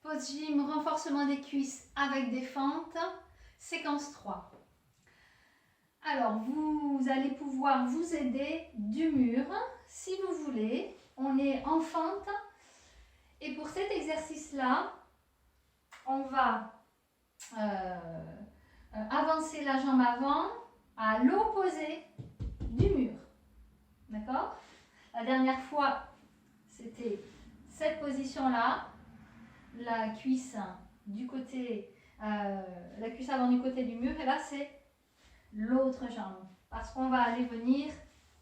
Post-gym, renforcement des cuisses avec des fentes, séquence 3. Alors, vous allez pouvoir vous aider du mur, si vous voulez. On est en fente. Et pour cet exercice-là, on va avancer la jambe avant à l'opposé du mur. D'accord? La dernière fois, c'était cette position-là. La cuisse du côté, la cuisse avant du côté du mur, et là c'est l'autre jambe, parce qu'on va aller venir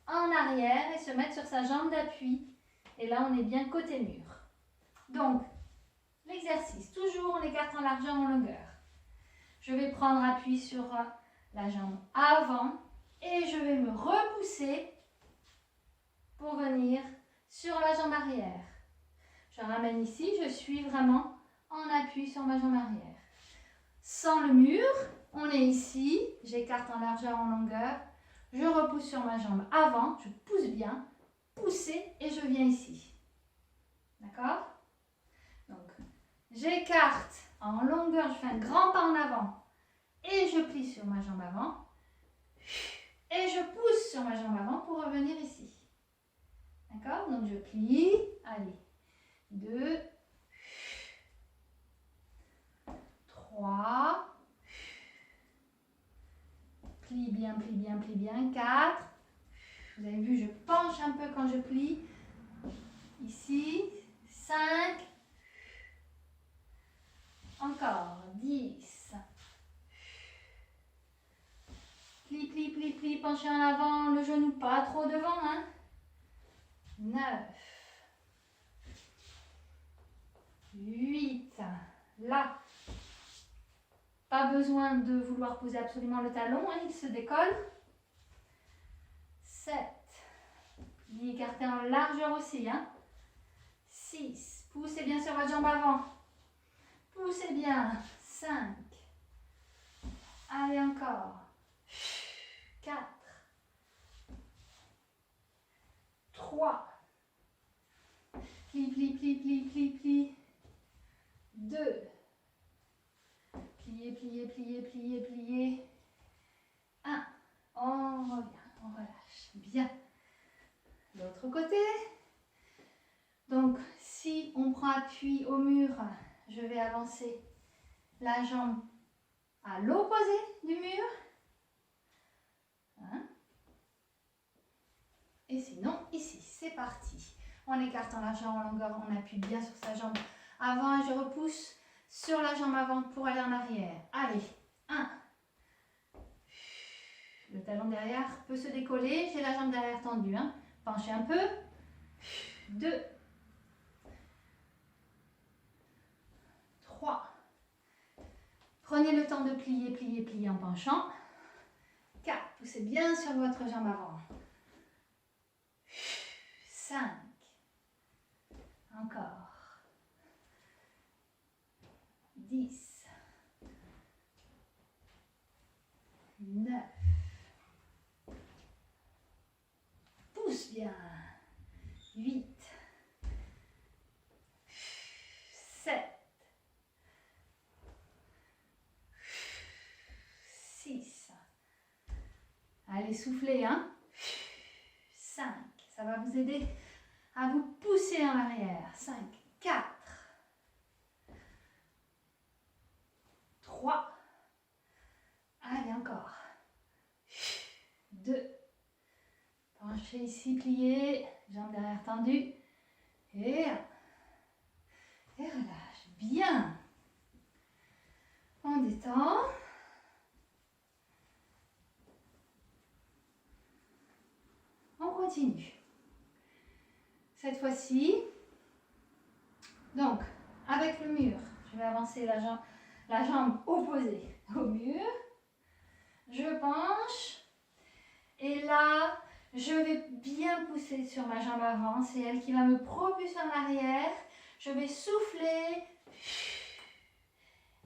en arrière et se mettre sur sa jambe d'appui, et là on est bien côté mur. Donc l'exercice, toujours en écartant largeur en longueur. Je vais prendre appui sur la jambe avant et je vais me repousser pour venir sur la jambe arrière. Je ramène ici, je suis vraiment en appui sur ma jambe arrière. Sans le mur, on est ici, j'écarte en largeur, en longueur, je repousse sur ma jambe avant, je pousse bien, pousser et je viens ici. D'accord? Donc, j'écarte en longueur, je fais un grand pas en avant et je plie sur ma jambe avant et je pousse sur ma jambe avant pour revenir ici. D'accord? Donc, je plie, allez. 2, 3, plie bien, plie bien, plie bien, 4, vous avez vu, je penche un peu quand je plie, ici, 5, encore, 10, plie, plie, plie, plie, penchez en avant, le genou pas trop devant, hein, 9, 8, là, pas besoin de vouloir poser absolument le talon, hein, il se décolle. 7, plie écarté en largeur aussi. Hein. 6, poussez bien sur votre jambe avant. Poussez bien. 5, allez encore. 4, 3, plie, plie, plie, plie, plie, plie. 2, pliez, pliez, pliez, pliez, pliez. 1, on revient, on relâche. Bien. L'autre côté. Donc, si on prend appui au mur, je vais avancer la jambe à l'opposé du mur. Hein? Et sinon, ici, c'est parti. En écartant la jambe en longueur, on appuie bien sur sa jambe avant et je repousse sur la jambe avant pour aller en arrière. Allez, 1. Le talon derrière peut se décoller, j'ai la jambe derrière tendue. Hein. Penchez un peu. 2. 3. Prenez le temps de plier, plier, plier en penchant. 4. Poussez bien sur votre jambe avant. 5. Encore. 10. 9. Pousse bien. 8. 7. 6. Allez, soufflez, hein. 5. Ça va vous aider à vous pousser en arrière. 5, 4, 3. Allez, encore. 2. Penchez ici, pliez. Jambes derrière tendues. Et relâche. Bien. On détend. On continue. Cette fois-ci, donc, avec le mur, je vais avancer la jambe opposée au mur. Je penche. Et là, je vais bien pousser sur ma jambe avant. C'est elle qui va me propulser en arrière. Je vais souffler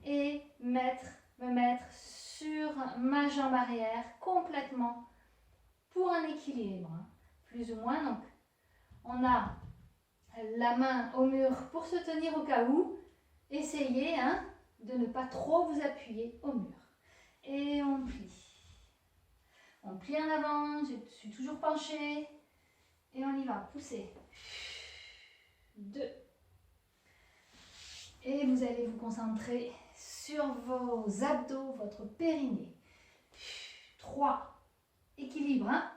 et me mettre sur ma jambe arrière complètement pour un équilibre. Plus ou moins, donc on a la main au mur pour se tenir au cas où essayez hein, de ne pas trop vous appuyer au mur. Et on plie. On plie en avant, je suis toujours penchée. Et on y va, poussez. 2. Et vous allez vous concentrer sur vos abdos, votre périnée. 3. Équilibre, hein.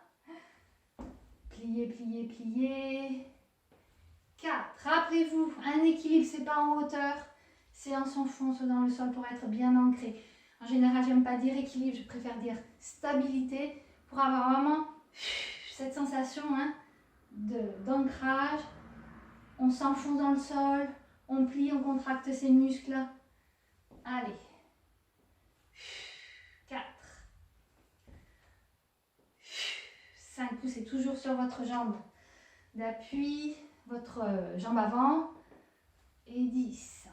Pliez, pliez, pliez. 4. Rappelez-vous, un équilibre, c'est pas en hauteur, c'est en s'enfonce dans le sol pour être bien ancré. En général, j'aime pas dire équilibre, je préfère dire stabilité pour avoir vraiment cette sensation hein, d'ancrage. On s'enfonce dans le sol, on plie, on contracte ses muscles. Allez. 4. 5. Poussez toujours sur votre jambe d'appui, votre jambe avant. Et 10.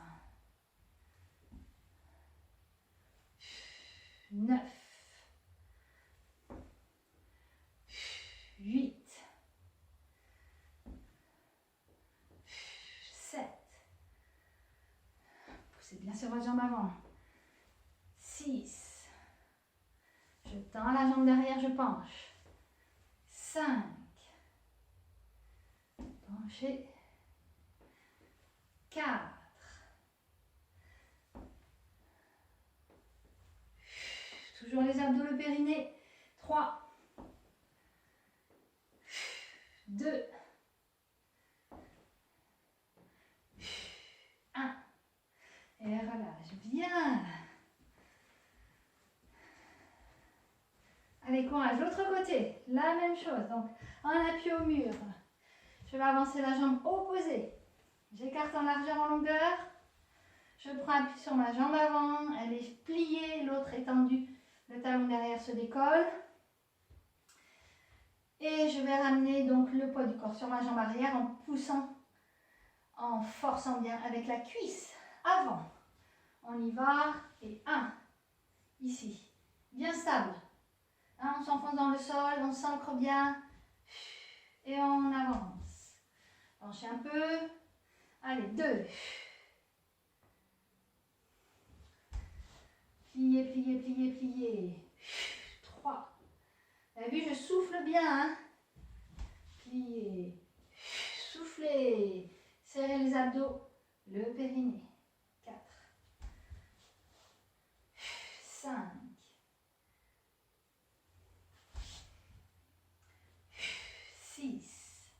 9. 8. 7. Poussez bien sur votre jambe avant. 6. Je tends la jambe derrière, je penche. 5. Penchez. 4. Toujours les abdos, le périnée. 3. 2. 1. Et relâche bien. Allez, courage. L'autre côté, la même chose. Donc, en appui au mur. Je vais avancer la jambe opposée. J'écarte en largeur, en longueur. Je prends appui sur ma jambe avant. Elle est pliée, l'autre étendue. Le talon derrière se décolle. Et je vais ramener donc le poids du corps sur ma jambe arrière en poussant, en forçant bien avec la cuisse avant. On y va. Et 1. Ici. Bien stable. Hein, on s'enfonce dans le sol, on s'ancre bien. Et on avance. Penchez un peu. Allez, 2. Pliez, pliez, pliez, pliez. 3. Vous avez vu, je souffle bien. Hein? Pliez. Soufflez. Serrez les abdos. Le périnée. 4. 5. 6.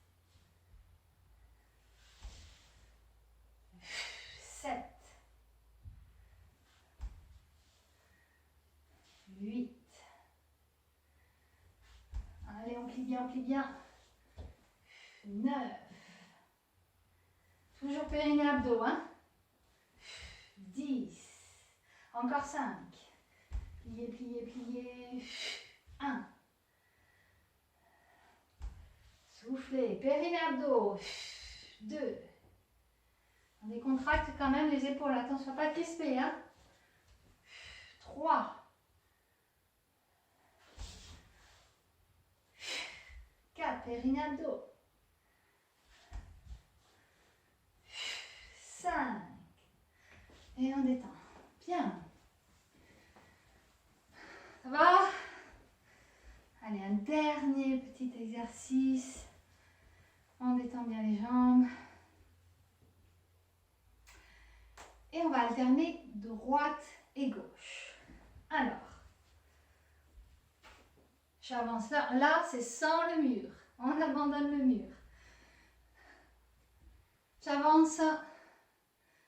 7. 8. Allez, on plie bien, on plie bien. 9. Toujours périnée abdos, hein. 10. Encore 5. Pliez, pliez, pliez. 1. Soufflez, périnée abdos. 2. On décontracte quand même les épaules. Attention, sois pas crispé, hein. 3. 4. Périnée abdos. 5. Et on détend. Bien. Ça va? Allez, un dernier petit exercice. On détend bien les jambes. Et on va alterner droite et gauche. Alors, j'avance là. Là, c'est sans le mur. On abandonne le mur. J'avance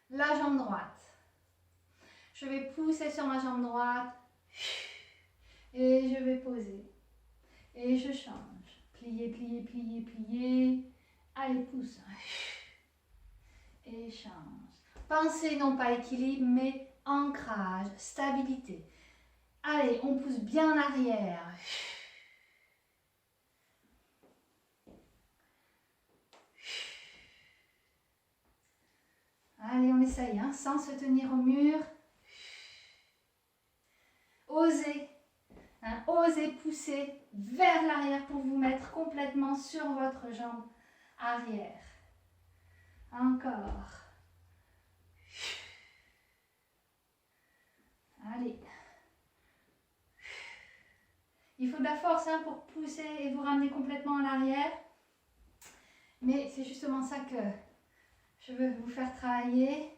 la jambe droite. Je vais pousser sur ma jambe droite. Et je vais poser. Et je change. Plier, plier, plier, plier. Allez, pousse. Et change. Pensez non pas équilibre, mais ancrage, stabilité. Allez, on pousse bien en arrière. Allez, on essaye, hein, sans se tenir au mur. Osez, hein, osez pousser vers l'arrière pour vous mettre complètement sur votre jambe arrière. Encore. Il faut de la force hein, pour pousser et vous ramener complètement en arrière. Mais c'est justement ça que je veux vous faire travailler.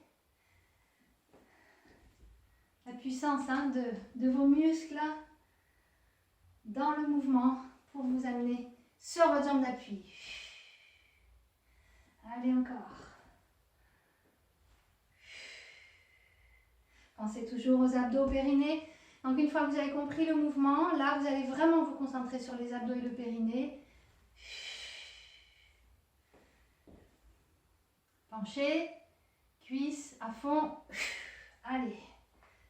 La puissance hein, de vos muscles dans le mouvement pour vous amener sur votre jambe d'appui. Allez encore. Pensez toujours aux abdos, périnée. Donc une fois que vous avez compris le mouvement, là vous allez vraiment vous concentrer sur les abdos et le périnée. Pencher, cuisses à fond. Allez,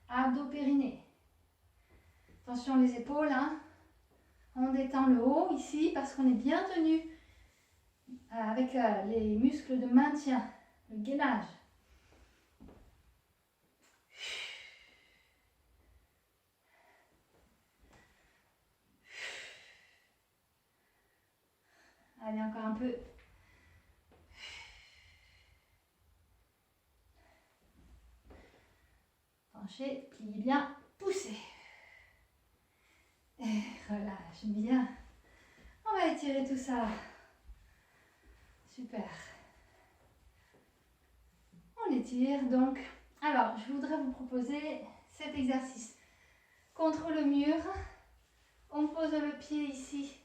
abdos, périnée. Attention les épaules, hein. On détend le haut ici parce qu'on est bien tenu avec les muscles de maintien, le gainage. Allez, encore un peu. Penchez, pliez bien, poussez. Et relâche bien. On va étirer tout ça. Super. On étire donc. Alors, je voudrais vous proposer cet exercice. Contre le mur, on pose le pied ici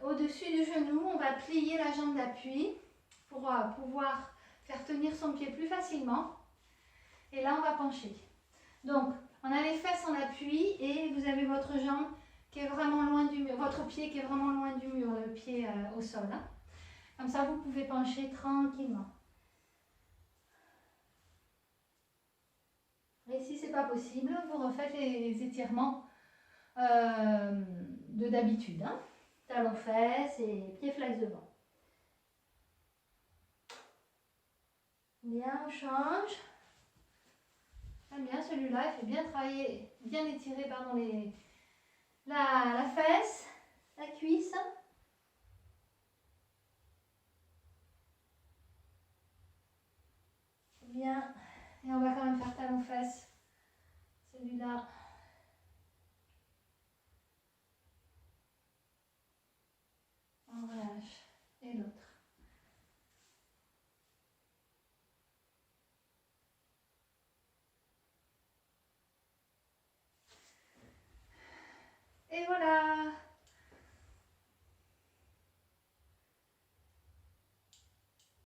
au-dessus du genou. On va plier la jambe d'appui pour pouvoir faire tenir son pied plus facilement. Et là, on va pencher. Donc, on a les fesses en appui et vous avez votre jambe qui est vraiment loin du mur, votre pied qui est vraiment loin du mur, le pied au sol. Hein. Comme ça, vous pouvez pencher tranquillement. Et si ce n'est pas possible, vous refaites les étirements de d'habitude. Hein. Talons fesses et pieds flex devant. Bien, on change. J'aime bien celui-là, il fait bien travailler, bien étirer pardon, la fesse, la cuisse.